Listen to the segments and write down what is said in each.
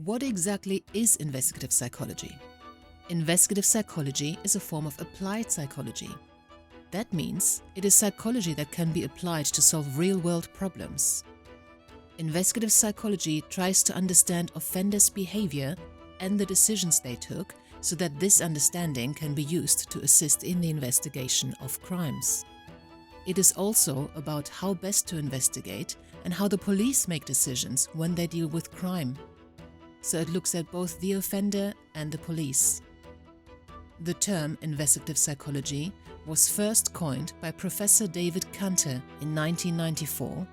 What exactly is investigative psychology? Investigative psychology is a form of applied psychology. That means it is psychology that can be applied to solve real-world problems. Investigative psychology tries to understand offenders' behavior and the decisions they took so that this understanding can be used to assist in the investigation of crimes. It is also about how best to investigate and how the police make decisions when they deal with crime. So it looks at both the offender and the police. The term investigative psychology was first coined by Professor David Kanter in 1994,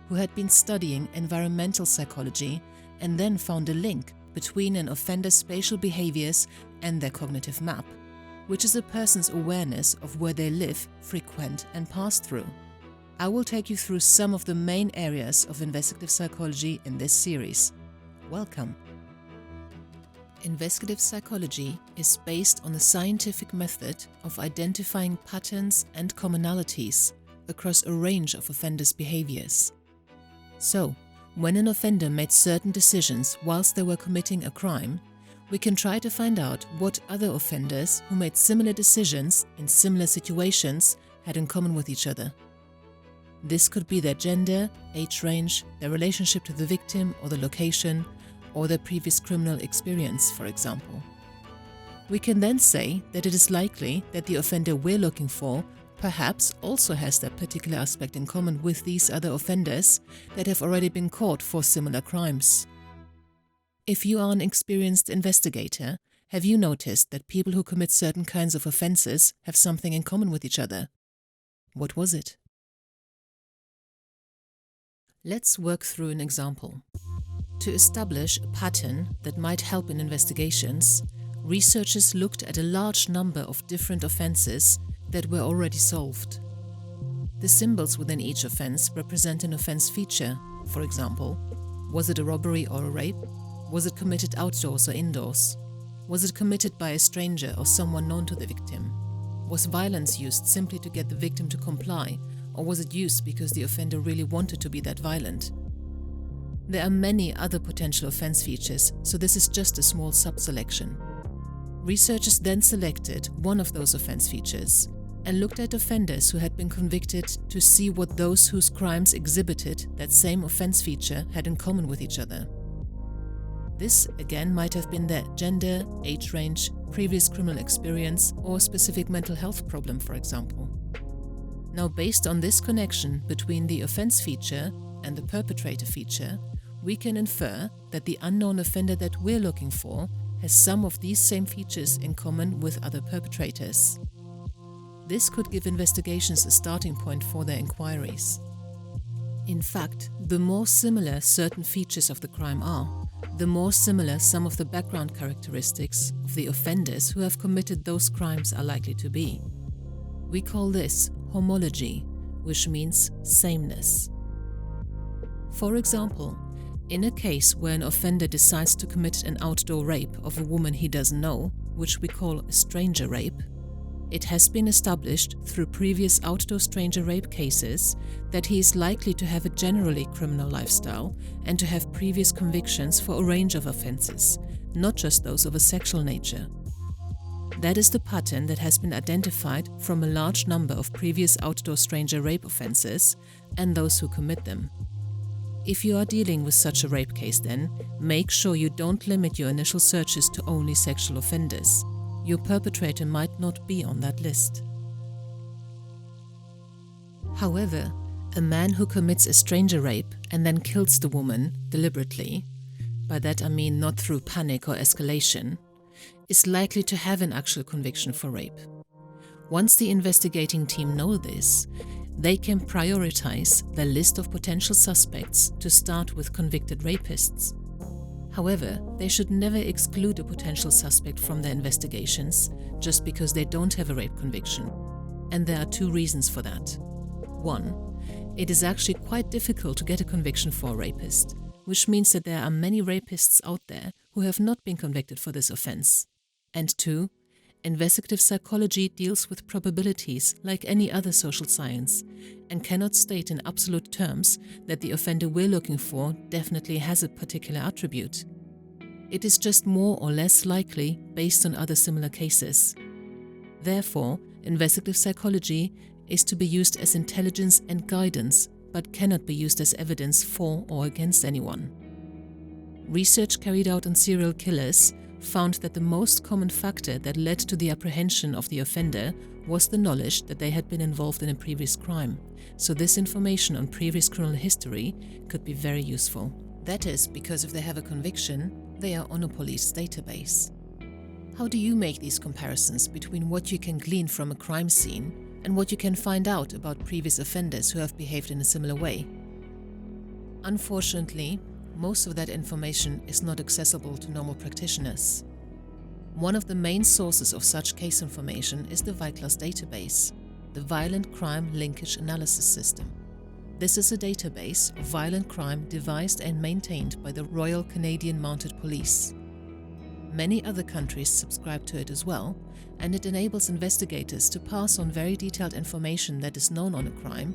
who had been studying environmental psychology and then found a link between an offender's spatial behaviors and their cognitive map, which is a person's awareness of where they live, frequent and pass through. I will take you through some of the main areas of investigative psychology in this series. Welcome! Investigative psychology is based on the scientific method of identifying patterns and commonalities across a range of offenders' behaviors. So, when an offender made certain decisions whilst they were committing a crime, we can try to find out what other offenders who made similar decisions in similar situations had in common with each other. This could be their gender, age range, their relationship to the victim or the location, or their previous criminal experience, for example. We can then say that it is likely that the offender we're looking for perhaps also has that particular aspect in common with these other offenders that have already been caught for similar crimes. If you are an experienced investigator, have you noticed that people who commit certain kinds of offenses have something in common with each other? What was it? Let's work through an example. To establish a pattern that might help in investigations, researchers looked at a large number of different offenses that were already solved. The symbols within each offense represent an offense feature. For example, was it a robbery or a rape? Was it committed outdoors or indoors? Was it committed by a stranger or someone known to the victim? Was violence used simply to get the victim to comply, or was it used because the offender really wanted to be that violent? There are many other potential offense features, so this is just a small sub-selection. Researchers then selected one of those offense features and looked at offenders who had been convicted to see what those whose crimes exhibited that same offense feature had in common with each other. This, again, might have been their gender, age range, previous criminal experience, or specific mental health problem, for example. Now, based on this connection between the offense feature and the perpetrator feature, we can infer that the unknown offender that we're looking for has some of these same features in common with other perpetrators. This could give investigations a starting point for their inquiries. In fact, the more similar certain features of the crime are, the more similar some of the background characteristics of the offenders who have committed those crimes are likely to be. We call this homology, which means sameness. For example, in a case where an offender decides to commit an outdoor rape of a woman he doesn't know, which we call a stranger rape, it has been established through previous outdoor stranger rape cases that he is likely to have a generally criminal lifestyle and to have previous convictions for a range of offenses, not just those of a sexual nature. That is the pattern that has been identified from a large number of previous outdoor stranger rape offenses and those who commit them. If you are dealing with such a rape case then, make sure you don't limit your initial searches to only sexual offenders. Your perpetrator might not be on that list. However, a man who commits a stranger rape and then kills the woman deliberately, by that I mean not through panic or escalation, is likely to have an actual conviction for rape. Once the investigating team know this, they can prioritize their list of potential suspects to start with convicted rapists. However, they should never exclude a potential suspect from their investigations just because they don't have a rape conviction. And there are two reasons for that. One, it is actually quite difficult to get a conviction for a rapist, which means that there are many rapists out there who have not been convicted for this offense. And two, investigative psychology deals with probabilities like any other social science and cannot state in absolute terms that the offender we're looking for definitely has a particular attribute. It is just more or less likely based on other similar cases. Therefore, investigative psychology is to be used as intelligence and guidance, but cannot be used as evidence for or against anyone. Research carried out on serial killers found that the most common factor that led to the apprehension of the offender was the knowledge that they had been involved in a previous crime. So this information on previous criminal history could be very useful. That is because if they have a conviction, they are on a police database. How do you make these comparisons between what you can glean from a crime scene and what you can find out about previous offenders who have behaved in a similar way? Unfortunately, most of that information is not accessible to normal practitioners. One of the main sources of such case information is the VICLAS database, the Violent Crime Linkage Analysis System. This is a database of violent crime devised and maintained by the Royal Canadian Mounted Police. Many other countries subscribe to it as well, and it enables investigators to pass on very detailed information that is known on a crime,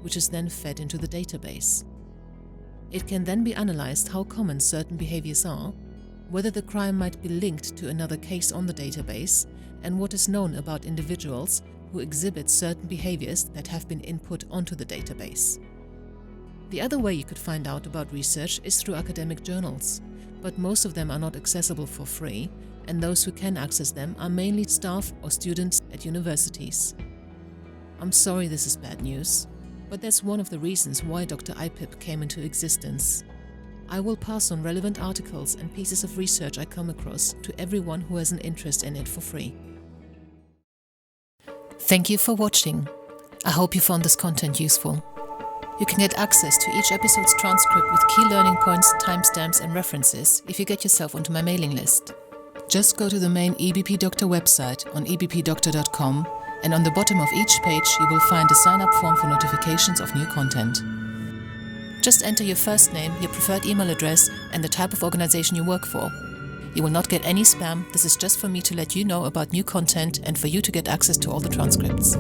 which is then fed into the database. It can then be analyzed how common certain behaviors are, whether the crime might be linked to another case on the database, and what is known about individuals who exhibit certain behaviors that have been input onto the database. The other way you could find out about research is through academic journals, but most of them are not accessible for free, and those who can access them are mainly staff or students at universities. I'm sorry this is bad news, but that's one of the reasons why Dr. IPIP came into existence. I will pass on relevant articles and pieces of research I come across to everyone who has an interest in it for free. Thank you for watching. I hope you found this content useful. You can get access to each episode's transcript with key learning points, timestamps and references if you get yourself onto my mailing list. Just go to the main EBP Dr website on ebpdoctor.com, and on the bottom of each page you will find a sign-up form for notifications of new content. Just enter your first name, your preferred email address and the type of organization you work for. You will not get any spam. This is just for me to let you know about new content and for you to get access to all the transcripts.